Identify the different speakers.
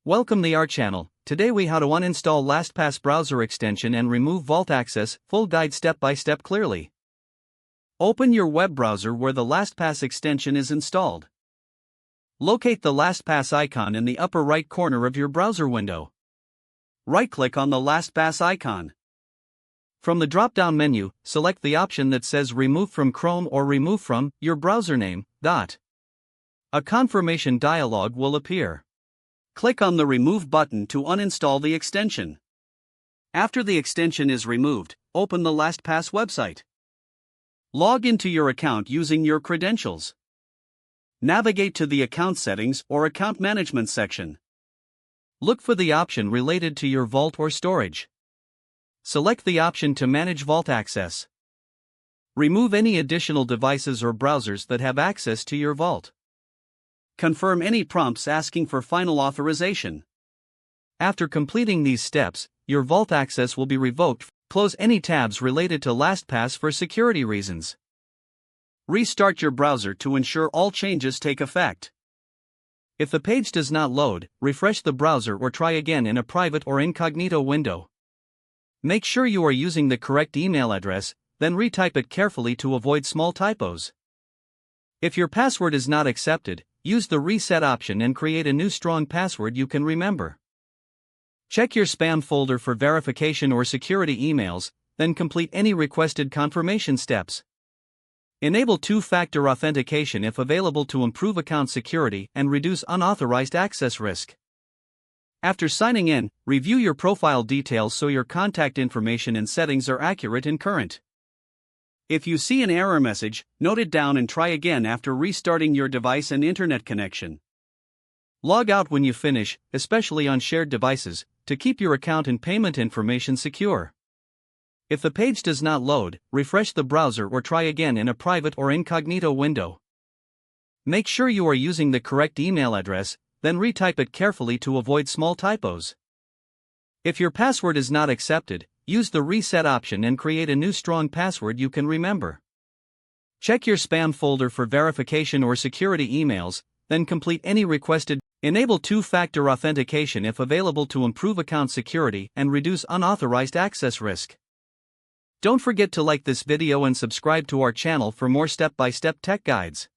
Speaker 1: Welcome to our channel. Today we how to uninstall LastPass browser extension and remove Vault Access, full guide step by step clearly. Open your web browser where the LastPass extension is installed. Locate the LastPass icon in the upper right corner of your browser window. Right-click on the LastPass icon. From the drop-down menu, select the option that says Remove from Chrome or Remove from your browser name. A confirmation dialog will appear. Click on the Remove button to uninstall the extension. After the extension is removed, open the LastPass website. Log into your account using your credentials. Navigate to the Account Settings or Account Management section. Look for the option related to your vault or storage. Select the option to manage vault access. Remove any additional devices or browsers that have access to your vault. Confirm any prompts asking for final authorization. After completing these steps, your vault access will be revoked. Close any tabs related to LastPass for security reasons. Restart your browser to ensure all changes take effect. If the page does not load, refresh the browser or try again in a private or incognito window. Make sure you are using the correct email address, then retype it carefully to avoid small typos. If your password is not accepted, use the reset option and create a new strong password you can remember. Check your spam folder for verification or security emails, then complete any requested confirmation steps. Enable two-factor authentication if available to improve account security and reduce unauthorized access risk. After signing in, review your profile details so your contact information and settings are accurate and current. If you see an error message, note it down and try again after restarting your device and internet connection. Log out when you finish, especially on shared devices, to keep your account and payment information secure. If the page does not load, refresh the browser or try again in a private or incognito window. Make sure you are using the correct email address, then retype it carefully to avoid small typos. If your password is not accepted, use the reset option and create a new strong password you can remember. Check your spam folder for verification or security emails, then complete any requested. Enable two-factor authentication if available to improve account security and reduce unauthorized access risk. Don't forget to like this video and subscribe to our channel for more step-by-step tech guides.